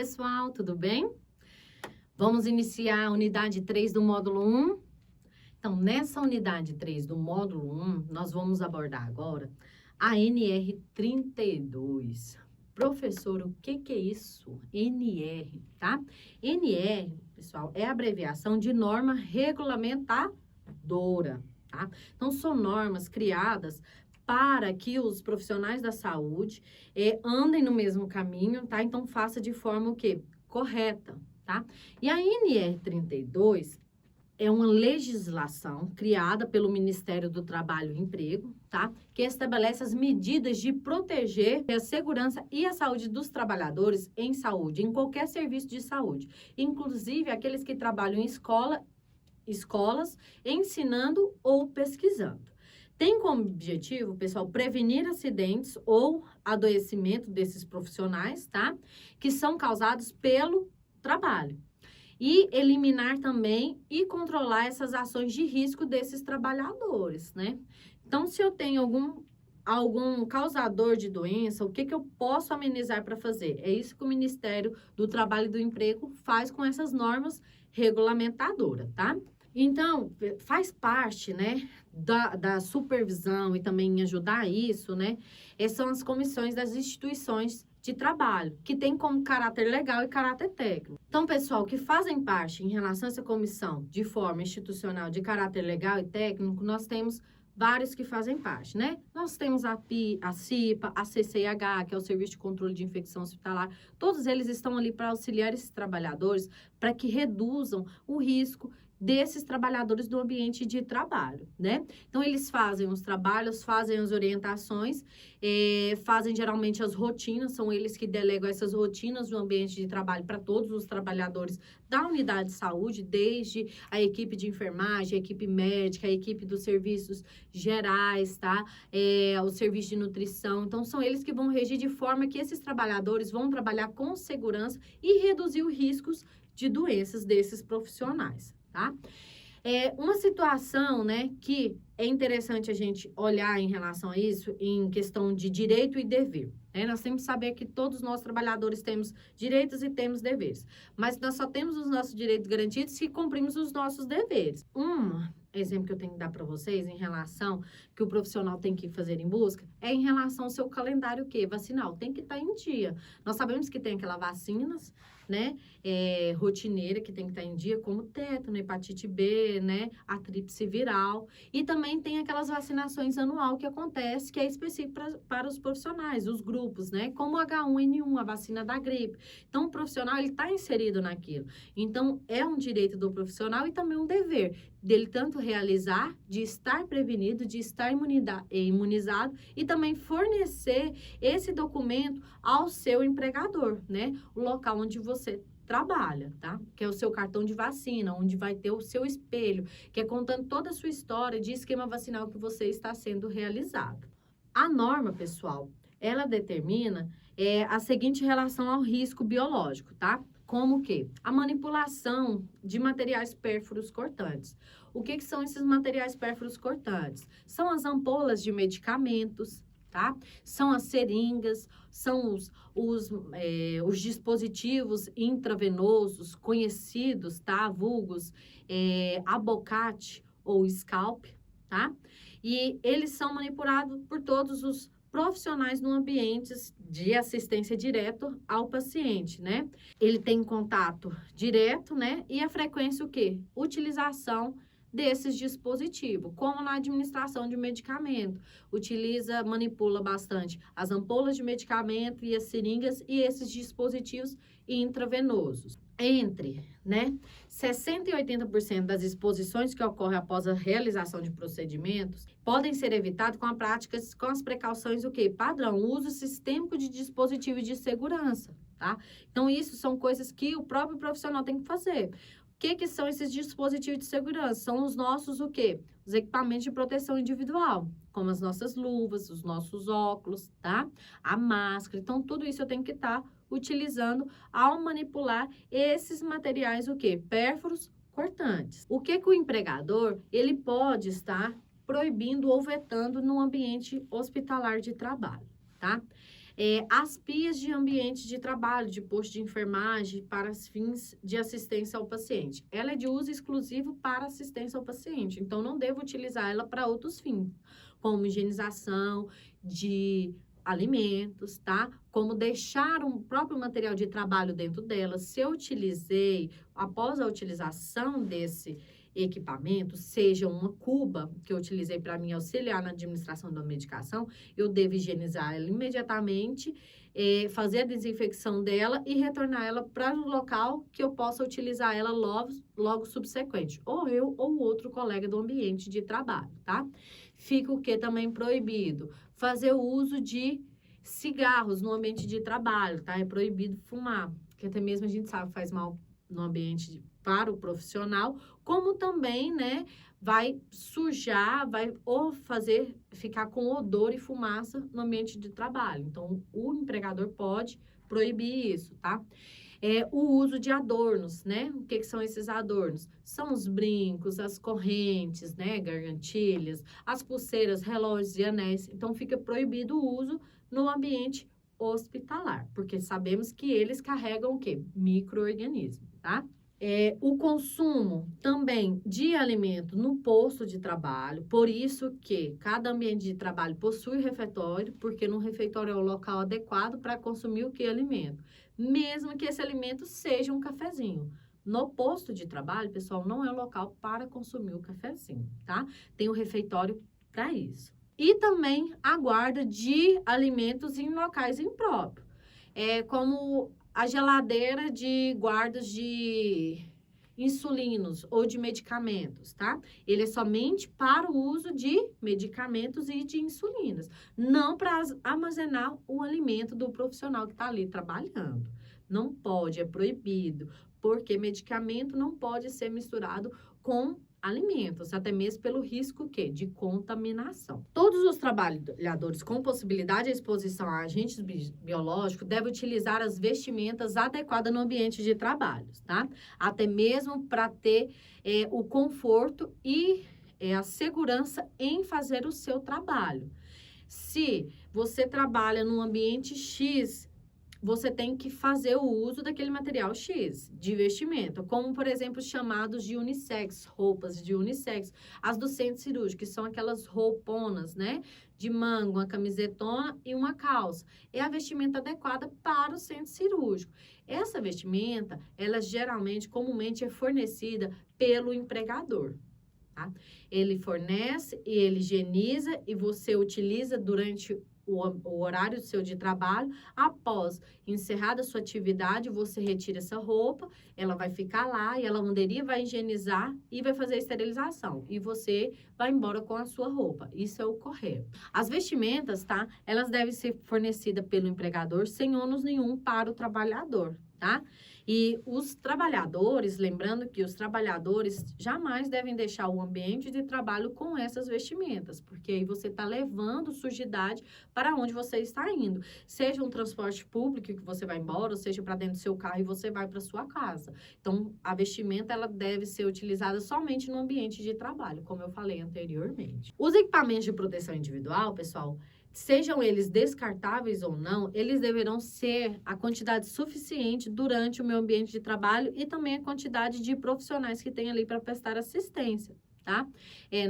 pessoal, tudo bem? Vamos iniciar a unidade 3 do módulo 1. Então, nessa unidade 3 do módulo 1, nós vamos abordar agora a NR32. Professor, o que é isso? NR, tá? NR, pessoal, é a abreviação de norma regulamentadora, tá? Então, são normas criadas para que os profissionais da saúde andem no mesmo caminho, tá? Então, faça de forma o quê? Correta, tá? E a NR32 é uma legislação criada pelo Ministério do Trabalho e Emprego, tá? Que estabelece as medidas de proteger a segurança e a saúde dos trabalhadores em saúde, em qualquer serviço de saúde, inclusive aqueles que trabalham em escolas, ensinando ou pesquisando. Tem como objetivo, pessoal, prevenir acidentes ou adoecimento desses profissionais, tá? Que são causados pelo trabalho. E eliminar também e controlar essas ações de risco desses trabalhadores, né? Então, se eu tenho algum causador de doença, o que eu posso amenizar para fazer? É isso que o Ministério do Trabalho e do Emprego faz com essas normas regulamentadoras, tá? Então, faz parte, né, da supervisão e também em ajudar isso, né, são as comissões das instituições de trabalho, que tem como caráter legal e caráter técnico. Então, pessoal, que fazem parte em relação a essa comissão de forma institucional de caráter legal e técnico, nós temos vários que fazem parte, né? Nós temos a CIPA, a CCIH, que é o Serviço de Controle de Infecção Hospitalar. Todos eles estão ali para auxiliar esses trabalhadores para que reduzam o risco desses trabalhadores do ambiente de trabalho, né? Então, eles fazem os trabalhos, fazem as orientações, fazem geralmente as rotinas, são eles que delegam essas rotinas do ambiente de trabalho para todos os trabalhadores da unidade de saúde, desde a equipe de enfermagem, a equipe médica, a equipe dos serviços gerais, tá? O serviço de nutrição. Então, são eles que vão regir de forma que esses trabalhadores vão trabalhar com segurança e reduzir os riscos de doenças desses profissionais, tá? Uma situação, né, que é interessante a gente olhar em relação a isso, em questão de direito e dever, né? Nós temos que saber que todos nós trabalhadores temos direitos e temos deveres, mas nós só temos os nossos direitos garantidos se cumprimos os nossos deveres. Exemplo que eu tenho que dar para vocês em relação que o profissional tem que fazer em busca é em relação ao seu calendário vacinal, tem que estar em dia. Nós sabemos que tem aquelas vacinas, né, rotineira que tem que estar em dia, como tétano, hepatite B, né, a tríplice viral, e também tem aquelas vacinações anual que acontece, que é específico para os profissionais, os grupos, né, como H1N1, a vacina da gripe. Então, o profissional, ele está inserido naquilo. Então, é um direito do profissional e também um dever dele tanto realizar, de estar prevenido, de estar imunizado e também fornecer esse documento ao seu empregador, né? O local onde você trabalha, tá? Que é o seu cartão de vacina, onde vai ter o seu espelho, que é contando toda a sua história de esquema vacinal que você está sendo realizado. A norma, pessoal, ela determina a seguinte relação ao risco biológico, tá? Como o quê? A manipulação de materiais pérfuros cortantes. O que são esses materiais pérfuros cortantes? São as ampolas de medicamentos, tá? São as seringas, são os dispositivos intravenosos conhecidos, tá? Vulgos, abocate ou scalp, tá? E eles são manipulados por todos os profissionais no ambiente de assistência direto ao paciente, né? Ele tem contato direto, né? E a frequência, o quê? Utilização desses dispositivos, como na administração de medicamento. Manipula bastante as ampolas de medicamento e as seringas e esses dispositivos intravenosos. Entre, né, 60% e 80% das exposições que ocorrem após a realização de procedimentos podem ser evitadas com com as precauções, padrão, uso sistêmico de dispositivo de segurança, tá? Então, isso são coisas que o próprio profissional tem que fazer. O que são esses dispositivos de segurança? São os nossos, os equipamentos de proteção individual, como as nossas luvas, os nossos óculos, tá? A máscara. Então, tudo isso eu tenho que estar utilizando ao manipular esses materiais, pérfuros cortantes. O que o empregador, ele pode estar proibindo ou vetando no ambiente hospitalar de trabalho, tá? As pias de ambiente de trabalho, de posto de enfermagem para fins de assistência ao paciente. Ela é de uso exclusivo para assistência ao paciente, então não devo utilizar ela para outros fins, como higienização de alimentos, tá? Como deixar um próprio material de trabalho dentro dela. Se eu utilizei, após a utilização desse equipamento, seja uma cuba que eu utilizei para me auxiliar na administração da medicação, eu devo higienizar ela imediatamente, fazer a desinfecção dela e retornar ela para o local que eu possa utilizar ela logo subsequente, ou eu ou outro colega do ambiente de trabalho, tá? Fica o que também proibido? Fazer o uso de cigarros no ambiente de trabalho, tá? É proibido fumar, porque até mesmo a gente sabe que faz mal no ambiente para o profissional, como também, né, vai sujar, vai ou fazer ficar com odor e fumaça no ambiente de trabalho. Então, o empregador pode proibir isso, tá? O uso de adornos, né? O que são esses adornos? São os brincos, as correntes, né? Gargantilhas, as pulseiras, relógios e anéis. Então, fica proibido o uso no ambiente hospitalar, porque sabemos que eles carregam o quê? Micro-organismos, tá? O consumo também de alimento no posto de trabalho, por isso que cada ambiente de trabalho possui refeitório, porque no refeitório é o local adequado para consumir o que alimento, mesmo que esse alimento seja um cafezinho. No posto de trabalho, pessoal, não é o local para consumir o cafezinho, tá? Tem o refeitório para isso. E também a guarda de alimentos em locais impróprios, como a geladeira de guardas de insulinos ou de medicamentos, tá? Ele é somente para o uso de medicamentos e de insulinas, não para armazenar o alimento do profissional que está ali trabalhando. Não pode, é proibido, porque medicamento não pode ser misturado com alimentos, até mesmo pelo risco de contaminação. Todos os trabalhadores com possibilidade de exposição a agentes biológicos devem utilizar as vestimentas adequadas no ambiente de trabalho, tá? Até mesmo para ter o conforto e a segurança em fazer o seu trabalho. Se você trabalha num ambiente X, você tem que fazer o uso daquele material X de vestimenta, como, por exemplo, chamados de unissex, roupas de unissex. As do centro cirúrgico, que são aquelas rouponas, né? De manga, uma camisetona e uma calça. É a vestimenta adequada para o centro cirúrgico. Essa vestimenta, ela geralmente, comumente, é fornecida pelo empregador, tá? Ele fornece e ele higieniza e você utiliza durante o horário seu de trabalho. Após encerrada a sua atividade, você retira essa roupa, ela vai ficar lá e a lavanderia vai higienizar e vai fazer a esterilização. E você vai embora com a sua roupa. Isso é o correto. As vestimentas, tá? Elas devem ser fornecidas pelo empregador sem ônus nenhum para o trabalhador, tá? E os trabalhadores, lembrando que os trabalhadores jamais devem deixar o ambiente de trabalho com essas vestimentas, porque aí você está levando sujidade para onde você está indo. Seja um transporte público que você vai embora, ou seja para dentro do seu carro e você vai para sua casa. Então, a vestimenta, ela deve ser utilizada somente no ambiente de trabalho, como eu falei anteriormente. Os equipamentos de proteção individual, pessoal, sejam eles descartáveis ou não, eles deverão ser a quantidade suficiente durante o meu ambiente de trabalho e também a quantidade de profissionais que tem ali para prestar assistência, tá?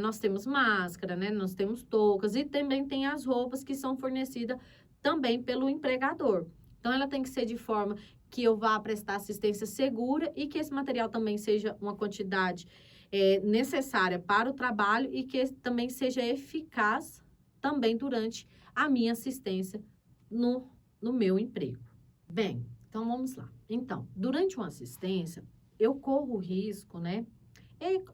Nós temos máscara, né? Nós temos toucas e também tem as roupas que são fornecidas também pelo empregador. Então, ela tem que ser de forma que eu vá prestar assistência segura e que esse material também seja uma quantidade necessária para o trabalho e que também seja eficaz também durante a minha assistência no meu emprego. Bem, então vamos lá. Então, durante uma assistência, eu corro o risco, né?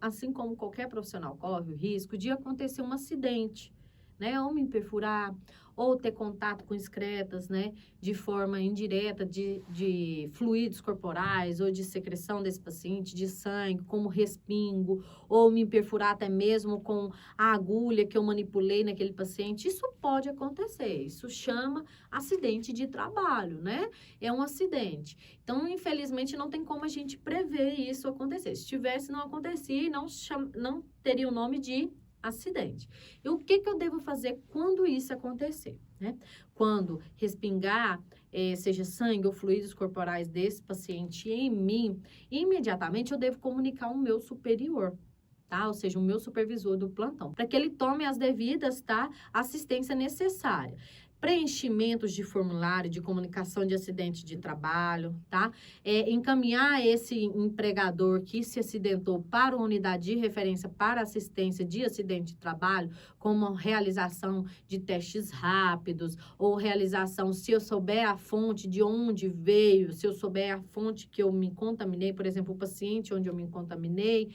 Assim como qualquer profissional corre o risco de acontecer um acidente, né? Ou me perfurar, ou ter contato com excretas, né? De forma indireta de fluidos corporais, ou de secreção desse paciente, de sangue, como respingo, ou me perfurar até mesmo com a agulha que eu manipulei naquele paciente. Isso pode acontecer, isso chama acidente de trabalho, né? É um acidente. Então, infelizmente, não tem como a gente prever isso acontecer. Se tivesse, não acontecia e não teria o nome de acidente. E o que eu devo fazer quando isso acontecer, né? Quando respingar, seja sangue ou fluidos corporais desse paciente em mim, imediatamente eu devo comunicar ao meu superior, tá? Ou seja, o meu supervisor do plantão, para que ele tome as devidas, tá, assistência necessária. Preenchimentos de formulário de comunicação de acidente de trabalho, tá? Encaminhar esse empregador que se acidentou para uma unidade de referência para assistência de acidente de trabalho, como realização de testes rápidos, ou realização, se eu souber a fonte de onde veio, se eu souber a fonte que eu me contaminei, por exemplo, o paciente onde eu me contaminei,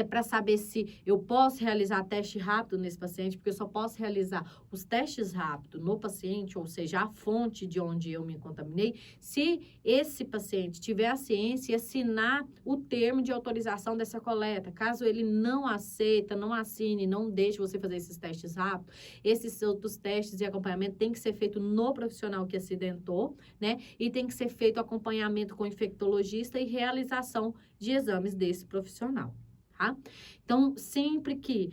para saber se eu posso realizar teste rápido nesse paciente, porque eu só posso realizar os testes rápidos no paciente, ou seja, a fonte de onde eu me contaminei, se esse paciente tiver a ciência e assinar o termo de autorização dessa coleta. Caso ele não aceita, não assine, não deixe você fazer esses testes rápidos, esses outros testes e acompanhamento tem que ser feito no profissional que acidentou, né? E tem que ser feito acompanhamento com infectologista e realização de exames desse profissional. Tá? Então, sempre que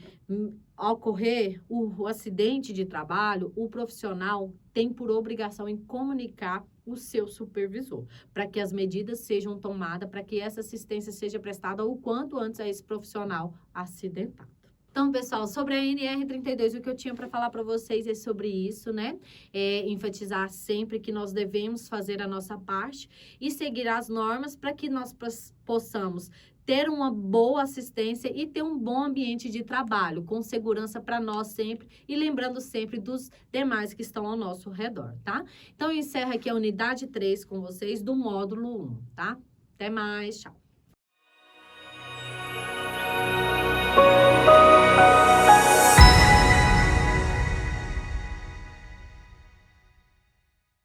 ocorrer o acidente de trabalho, o profissional tem por obrigação em comunicar o seu supervisor, para que as medidas sejam tomadas, para que essa assistência seja prestada o quanto antes a esse profissional acidentado. Então, pessoal, sobre a NR32, o que eu tinha para falar para vocês é sobre isso, né? Enfatizar sempre que nós devemos fazer a nossa parte e seguir as normas para que nós possamos ter uma boa assistência e ter um bom ambiente de trabalho, com segurança para nós sempre e lembrando sempre dos demais que estão ao nosso redor, tá? Então, eu encerro aqui a unidade 3 com vocês do módulo 1, tá? Até mais, tchau!